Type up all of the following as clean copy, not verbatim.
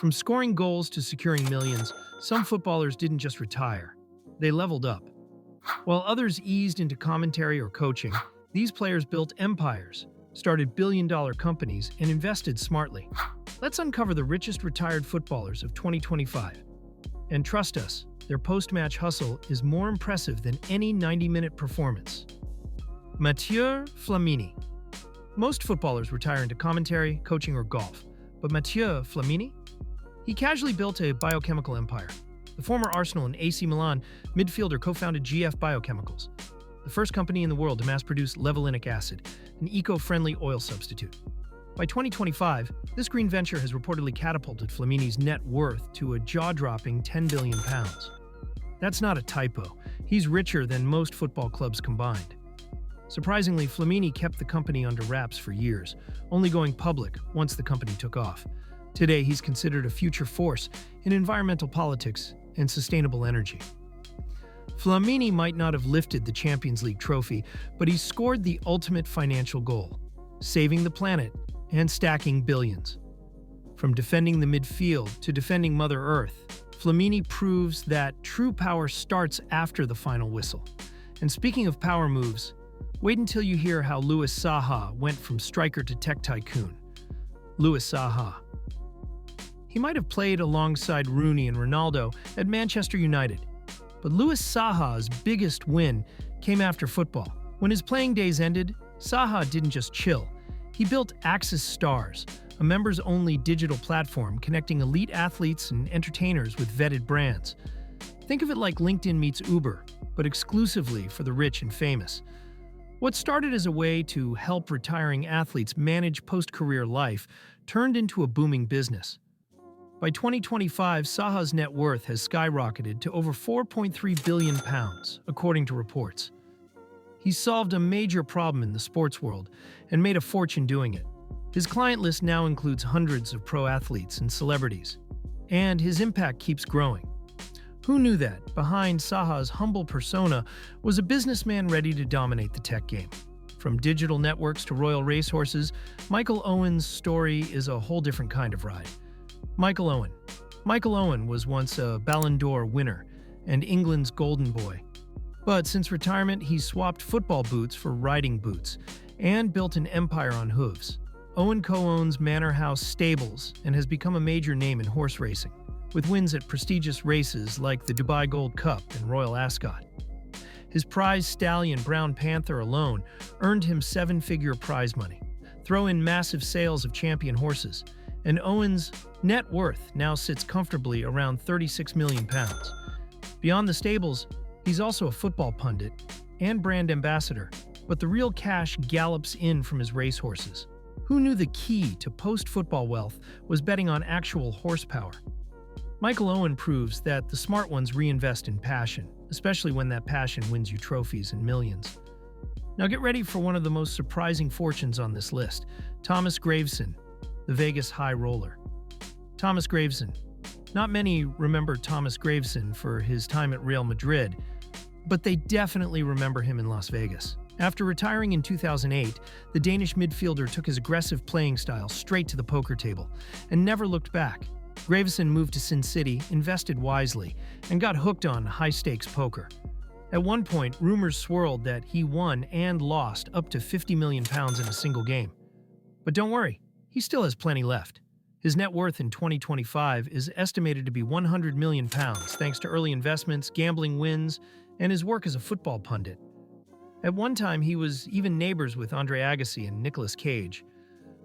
From scoring goals to securing millions, some footballers didn't just retire. They leveled up. While others eased into commentary or coaching, these players built empires, started billion-dollar companies, and invested smartly. Let's uncover the richest retired footballers of 2025. And trust us, their post-match hustle is more impressive than any 90-minute performance. Mathieu Flamini. Most footballers retire into commentary, coaching, or golf. But Mathieu Flamini? He casually built a biochemical empire. The former Arsenal and AC Milan midfielder co-founded GF Biochemicals, the first company in the world to mass-produce levulinic acid, an eco-friendly oil substitute. By 2025, this green venture has reportedly catapulted Flamini's net worth to a jaw-dropping £10 billion. That's not a typo. He's richer than most football clubs combined. Surprisingly, Flamini kept the company under wraps for years, only going public once the company took off. Today, he's considered a future force in environmental politics and sustainable energy. Flamini might not have lifted the Champions League trophy, but he scored the ultimate financial goal, saving the planet and stacking billions. From defending the midfield to defending Mother Earth, Flamini proves that true power starts after the final whistle. And speaking of power moves, wait until you hear how Louis Saha went from striker to tech tycoon. Louis Saha. He might have played alongside Rooney and Ronaldo at Manchester United, but Louis Saha's biggest win came after football. When his playing days ended, Saha didn't just chill. He built Axis Stars, a members-only digital platform connecting elite athletes and entertainers with vetted brands. Think of it like LinkedIn meets Uber, but exclusively for the rich and famous. What started as a way to help retiring athletes manage post-career life turned into a booming business. By 2025, Saha's net worth has skyrocketed to over £4.3 billion, according to reports. He solved a major problem in the sports world and made a fortune doing it. His client list now includes hundreds of pro athletes and celebrities, and his impact keeps growing. Who knew that behind Saha's humble persona was a businessman ready to dominate the tech game? From digital networks to royal racehorses, Michael Owen's story is a whole different kind of ride. Michael Owen was once a Ballon d'Or winner and England's golden boy. But since retirement, he's swapped football boots for riding boots and built an empire on hooves. Owen co-owns Manor House Stables and has become a major name in horse racing, with wins at prestigious races like the Dubai Gold Cup and Royal Ascot. His prize stallion Brown Panther alone earned him seven-figure prize money. Throw in massive sales of champion horses, and Owen's net worth now sits comfortably around £36 million. Beyond the stables, he's also a football pundit and brand ambassador, but the real cash gallops in from his racehorses. Who knew the key to post-football wealth was betting on actual horsepower? Michael Owen proves that the smart ones reinvest in passion, especially when that passion wins you trophies and millions. Now get ready for one of the most surprising fortunes on this list, Thomas Graveson, the Vegas high roller. Thomas Graveson. Not many remember Thomas Graveson for his time at Real Madrid, but they definitely remember him in Las Vegas. After retiring in 2008, the Danish midfielder took his aggressive playing style straight to the poker table and never looked back. Graveson moved to Sin City, invested wisely, and got hooked on high-stakes poker. At one point, rumors swirled that he won and lost up to £50 million in a single game. But don't worry, he still has plenty left. His net worth in 2025 is estimated to be £100 million thanks to early investments, gambling wins, and his work as a football pundit. At one time, he was even neighbors with Andre Agassi and Nicolas Cage.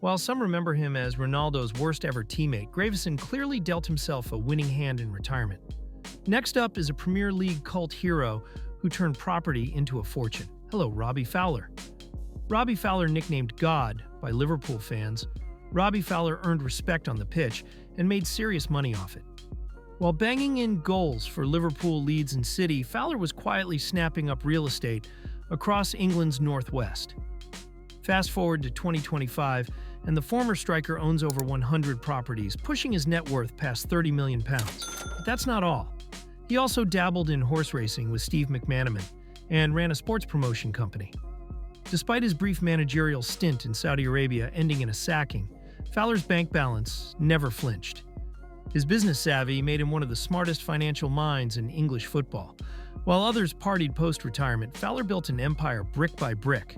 While some remember him as Ronaldo's worst-ever teammate, Graveson clearly dealt himself a winning hand in retirement. Next up is a Premier League cult hero who turned property into a fortune. Hello, Robbie Fowler. Robbie Fowler, nicknamed God by Liverpool fans, Robbie Fowler earned respect on the pitch and made serious money off it. While banging in goals for Liverpool, Leeds, and City, Fowler was quietly snapping up real estate across England's northwest. Fast forward to 2025, and the former striker owns over 100 properties, pushing his net worth past £30 million. But that's not all. He also dabbled in horse racing with Steve McManaman and ran a sports promotion company. Despite his brief managerial stint in Saudi Arabia ending in a sacking, Fowler's bank balance never flinched. His business savvy made him one of the smartest financial minds in English football. While others partied post-retirement, Fowler built an empire brick by brick.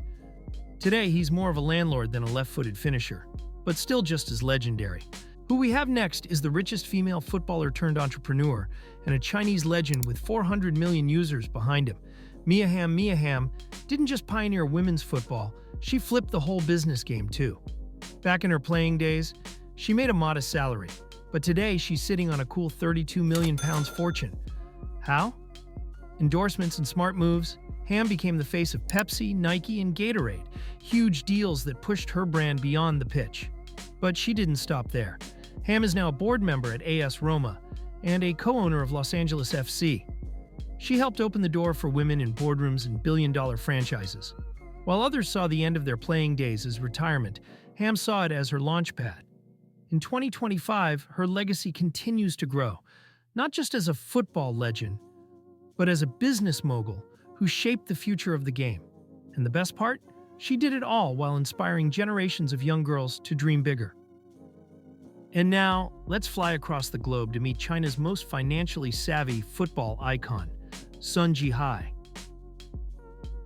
Today, he's more of a landlord than a left-footed finisher, but still just as legendary. Who we have next is the richest female footballer turned entrepreneur and a Chinese legend with 400 million users behind him. Mia Hamm didn't just pioneer women's football, she flipped the whole business game too. Back in her playing days, she made a modest salary, but today she's sitting on a cool £32 million fortune. How? Endorsements and smart moves. Hamm became the face of Pepsi, Nike, and Gatorade, huge deals that pushed her brand beyond the pitch. But she didn't stop there. Hamm is now a board member at AS Roma and a co-owner of Los Angeles FC. She helped open the door for women in boardrooms and billion-dollar franchises. While others saw the end of their playing days as retirement, Hamm saw it as her launchpad. In 2025, her legacy continues to grow, not just as a football legend, but as a business mogul who shaped the future of the game. And the best part? She did it all while inspiring generations of young girls to dream bigger. And now, let's fly across the globe to meet China's most financially savvy football icon, Sun Jihai.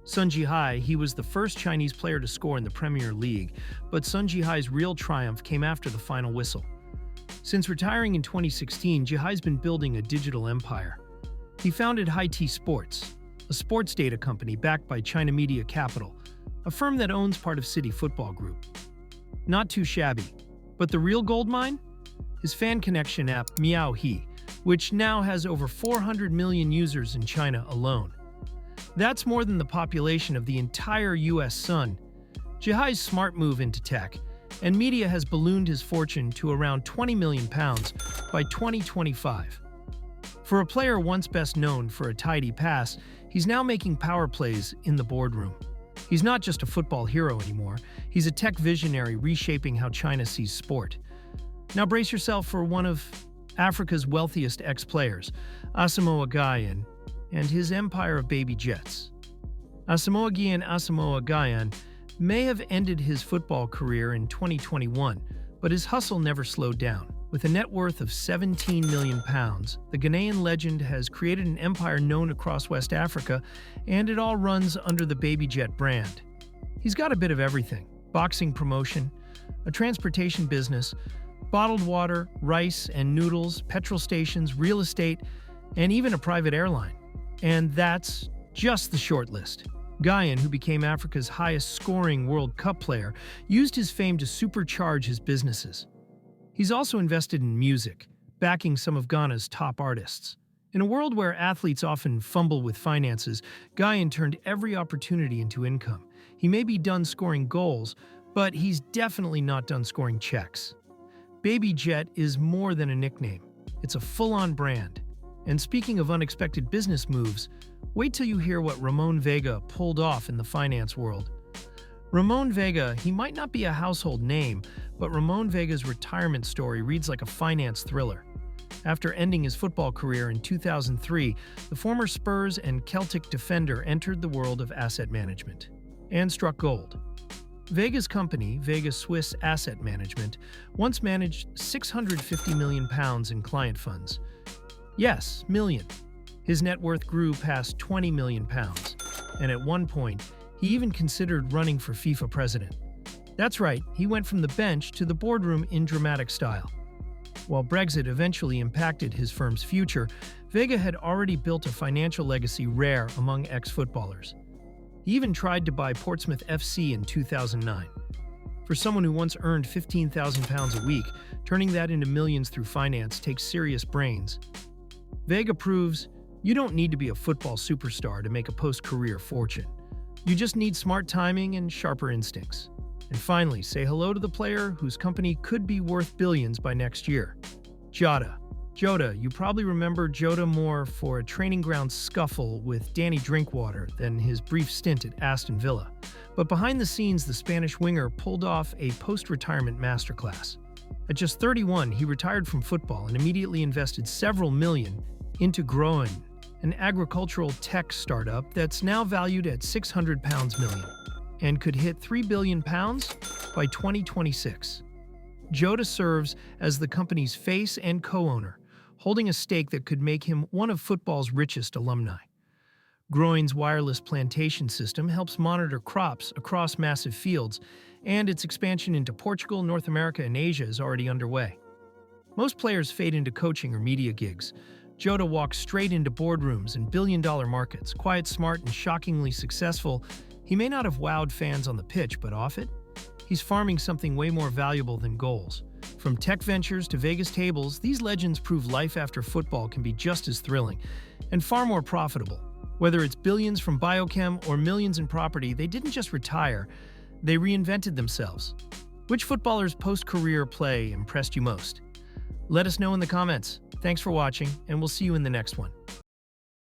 Sun Jihai, he was the first Chinese player to score in the Premier League, but Sun Jihai's real triumph came after the final whistle. Since retiring in 2016, Jihai's been building a digital empire. He founded Hi-T Sports, a sports data company backed by China Media Capital, a firm that owns part of City Football Group. Not too shabby. But the real gold mine? His fan connection app, Miaohe, which now has over 400 million users in China alone. That's more than the population of the entire US Sun. Jihai's smart move into tech and media has ballooned his fortune to around £20 million by 2025. For a player once best known for a tidy pass, he's now making power plays in the boardroom. He's not just a football hero anymore, he's a tech visionary reshaping how China sees sport. Now brace yourself for one of Africa's wealthiest ex-players, Asamoah Gyan, and his empire of baby jets. Asamoah Gyan may have ended his football career in 2021, but his hustle never slowed down. With a net worth of £17 million, the Ghanaian legend has created an empire known across West Africa, and it all runs under the Baby Jet brand. He's got a bit of everything: boxing promotion, a transportation business, bottled water, rice and noodles, petrol stations, real estate, and even a private airline. And that's just the short list. Gyan, who became Africa's highest-scoring World Cup player, used his fame to supercharge his businesses. He's also invested in music, backing some of Ghana's top artists. In a world where athletes often fumble with finances, Gyan turned every opportunity into income. He may be done scoring goals, but he's definitely not done scoring checks. Baby Jet is more than a nickname. It's a full-on brand. And speaking of unexpected business moves, wait till you hear what Ramon Vega pulled off in the finance world. Ramon Vega, he might not be a household name, but Ramon Vega's retirement story reads like a finance thriller. After ending his football career in 2003, the former Spurs and Celtic defender entered the world of asset management and struck gold. Vega's company, Vega Swiss Asset Management, once managed £650 million in client funds. Yes, million. His net worth grew past £20 million, and at one point, he even considered running for FIFA president. That's right, he went from the bench to the boardroom in dramatic style. While Brexit eventually impacted his firm's future, Vega had already built a financial legacy rare among ex-footballers. He even tried to buy Portsmouth FC in 2009. For someone who once earned £15,000 a week, turning that into millions through finance takes serious brains. Vega proves you don't need to be a football superstar to make a post-career fortune. You just need smart timing and sharper instincts. And finally, say hello to the player whose company could be worth billions by next year. Jota. You probably remember Jota more for a training ground scuffle with Danny Drinkwater than his brief stint at Aston Villa. But behind the scenes, the Spanish winger pulled off a post-retirement masterclass. At just 31, he retired from football and immediately invested several million into Groen, an agricultural tech startup that's now valued at £600 million and could hit £3 billion by 2026. Jota serves as the company's face and co-owner, holding a stake that could make him one of football's richest alumni. Groin's wireless plantation system helps monitor crops across massive fields, and its expansion into Portugal, North America, and Asia is already underway. Most players fade into coaching or media gigs. Jota walks straight into boardrooms and billion-dollar markets. Quiet, smart, and shockingly successful, he may not have wowed fans on the pitch, but off it? He's farming something way more valuable than goals. From tech ventures to Vegas tables, these legends prove life after football can be just as thrilling and far more profitable. Whether it's billions from biochem or millions in property, they didn't just retire, they reinvented themselves. Which footballer's post-career play impressed you most? Let us know in the comments. Thanks for watching, and we'll see you in the next one.